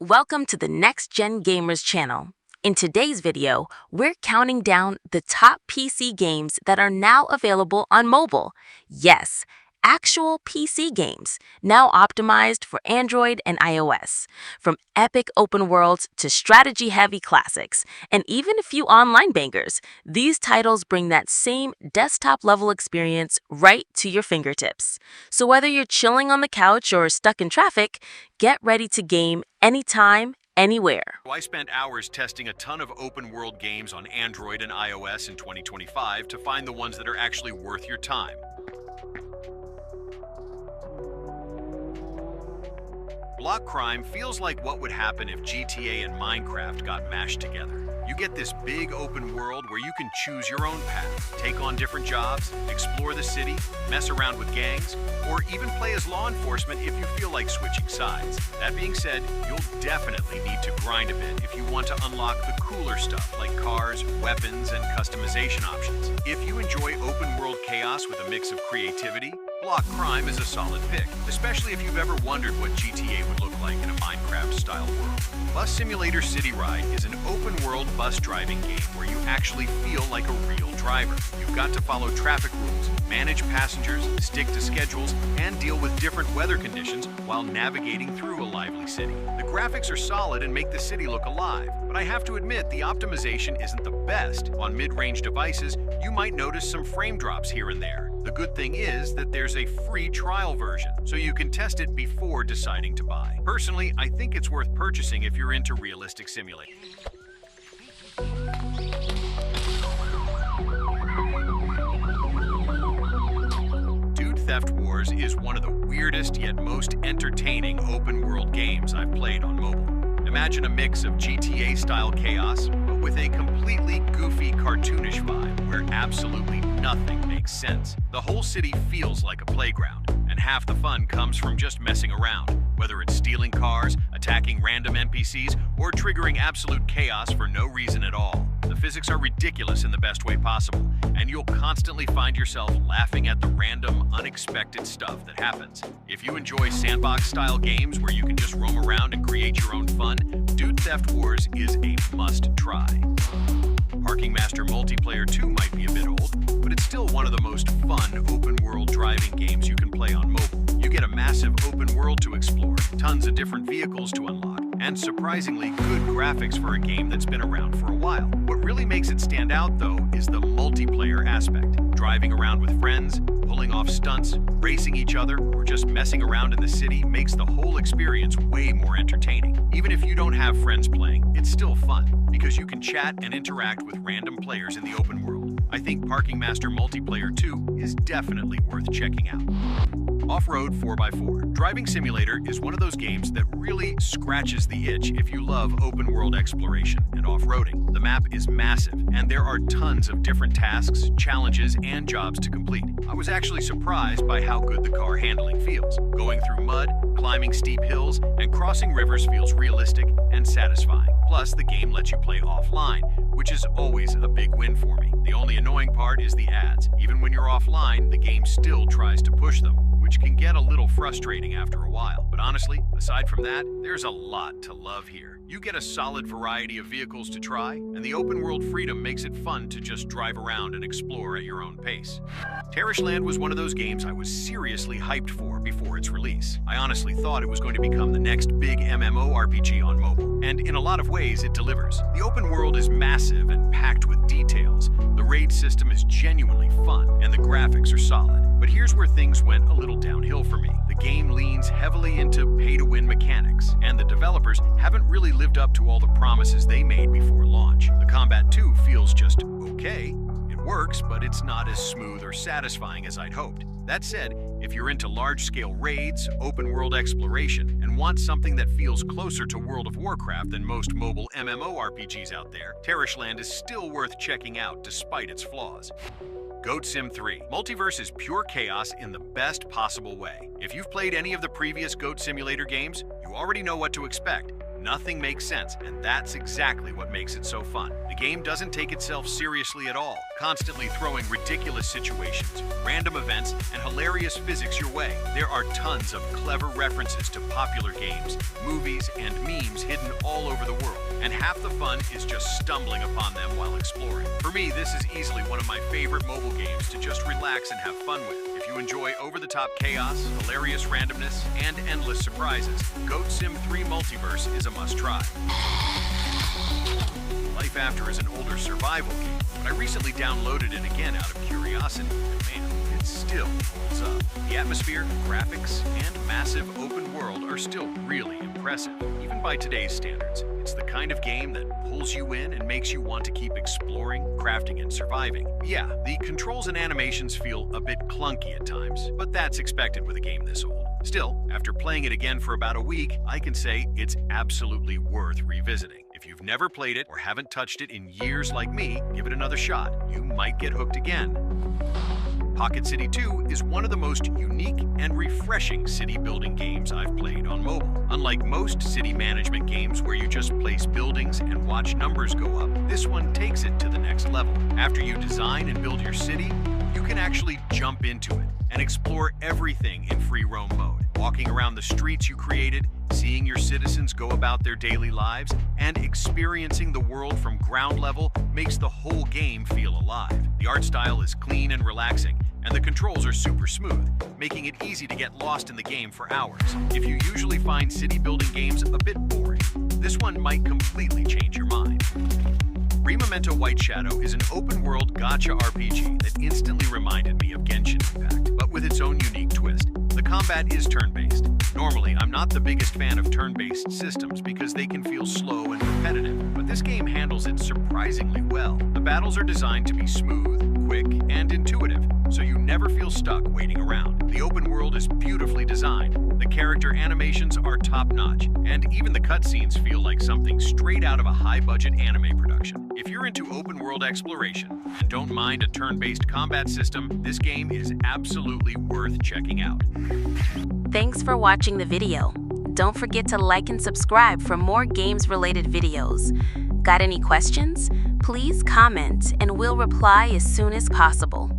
Welcome to the NextGen Gamers channel. In today's video, we're counting down the top PC games that are now available on mobile. Yes, actual PC games, now optimized for Android and iOS. From epic open worlds to strategy-heavy classics, and even a few online bangers, these titles bring that same desktop-level experience right to your fingertips. So whether you're chilling on the couch or stuck in traffic, get ready to game anytime, anywhere. I spent hours testing a ton of open-world games on Android and iOS in 2025 to find the ones that are actually worth your time. Block crime feels like what would happen if GTA and Minecraft got mashed together. You get this big open world where you can choose your own path, take on different jobs, explore the city, mess around with gangs, or even play as law enforcement if you feel like switching sides. That being said, you'll definitely need to grind a bit if you want to unlock the cooler stuff like cars, weapons, and customization options. If you enjoy open world chaos with a mix of creativity, Block Crime is a solid pick, especially if you've ever wondered what GTA would look like in a Minecraft-style world. Bus Simulator City Ride is an open-world bus driving game where you actually feel like a real driver. You've got to follow traffic rules, manage passengers, stick to schedules, and deal with different weather conditions while navigating through a lively city. The graphics are solid and make the city look alive, but I have to admit the optimization isn't the best. On mid-range devices, you might notice some frame drops here and there. The good thing is that there's a free trial version, so you can test it before deciding to buy. Personally, I think it's worth purchasing if you're into realistic simulation. Dude Theft Wars is one of the weirdest yet most entertaining open-world games I've played on mobile. Imagine a mix of GTA-style chaos, but with a completely goofy, cartoonish vibe where absolutely nothing makes sense. The whole city feels like a playground, and half the fun comes from just messing around, whether it's stealing cars, attacking random NPCs, or triggering absolute chaos for no reason at all. The physics are ridiculous in the best way possible, and you'll constantly find yourself laughing at the random, unexpected stuff that happens. If you enjoy sandbox-style games where you can just roam around and create your own fun, Dude Theft Wars is a must-try. Parking Master Multiplayer 2 might be a bit old, but it's still one of the most fun open-world driving games you can play on mobile. You get a massive open world to explore, tons of different vehicles to unlock, and surprisingly good graphics for a game that's been around for a while. What really makes it stand out, though, is the multiplayer aspect. Driving around with friends, pulling off stunts, racing each other, or just messing around in the city makes the whole experience way more entertaining. Even if you don't have friends playing, it's still fun, because you can chat and interact with random players in the open world. I think Parking Master Multiplayer 2 is definitely worth checking out. Off-Road 4x4. Driving Simulator is one of those games that really scratches the itch if you love open-world exploration and off-roading. The map is massive, and there are tons of different tasks, challenges, and jobs to complete. I was actually surprised by how good the car handling feels. Going through mud, climbing steep hills, and crossing rivers feels realistic and satisfying. Plus, the game lets you play offline, which is always a big win for me. The only annoying part is the ads. Even when you're offline, the game still tries to push them, which can get a little frustrating after a while. But honestly, aside from that, there's a lot to love here. You get a solid variety of vehicles to try, and the open world freedom makes it fun to just drive around and explore at your own pace. Terrashland was one of those games I was seriously hyped for before its release. I honestly thought it was going to become the next big MMORPG on mobile, and in a lot of ways it delivers. The open world is massive and packed with details. The raid system is genuinely fun, and the graphics are solid. But here's where things went a little downhill for me. The game leans heavily into pay-to-win mechanics, and the developers haven't really lived up to all the promises they made before launch. The combat too feels just okay. It works, but it's not as smooth or satisfying as I'd hoped. That said, if you're into large-scale raids, open-world exploration, and want something that feels closer to World of Warcraft than most mobile MMORPGs out there, Terrashland is still worth checking out despite its flaws. Goat Sim 3. Multiverse is pure chaos in the best possible way. If you've played any of the previous Goat Simulator games, you already know what to expect. Nothing makes sense, and that's exactly what makes it so fun. The game doesn't take itself seriously at all, constantly throwing ridiculous situations, random events, and hilarious physics your way. There are tons of clever references to popular games, movies, and memes hidden all over the world, and half the fun is just stumbling upon them while exploring. For me, this is easily one of my favorite mobile games to just relax and have fun with. If you enjoy over-the-top chaos, hilarious randomness, and endless surprises, Goat Sim 3 Multiverse is a must-try. Life After is an older survival game, but I recently downloaded it again out of curiosity, and man, it still holds up. The atmosphere, graphics, and massive open world are still really impressive, even by today's standards. It's the kind of game that pulls you in and makes you want to keep exploring, crafting, and surviving. Yeah, the controls and animations feel a bit clunky at times, but that's expected with a game this old. Still, after playing it again for about a week, I can say it's absolutely worth revisiting. If you've never played it or haven't touched it in years like me, give it another shot. You might get hooked again. Pocket City 2 is one of the most unique and refreshing city-building games I've played on mobile. Unlike most city management games where you just place buildings and watch numbers go up, this one takes it to the next level. After you design and build your city, you can actually jump into it and explore everything in free roam mode. Walking around the streets you created, seeing your citizens go about their daily lives, and experiencing the world from ground level makes the whole game feel alive. The art style is clean and relaxing, and the controls are super smooth, making it easy to get lost in the game for hours. If you usually find city-building games a bit boring, this one might completely change your mind. Memento White Shadow is an open-world gacha RPG that instantly reminded me of Genshin Impact, but with its own unique twist. The combat is turn-based. Normally, I'm not the biggest fan of turn-based systems because they can feel slow and repetitive, but this game handles it surprisingly well. The battles are designed to be smooth, quick, and intuitive, so you never feel stuck waiting around. The open world is beautifully designed, the character animations are top-notch, and even the cutscenes feel like something straight out of a high-budget anime production. If you're into open-world exploration and don't mind a turn-based combat system, this game is absolutely worth checking out. Thanks for watching the video. Don't forget to like and subscribe for more games-related videos. Got any questions? Please comment and we'll reply as soon as possible.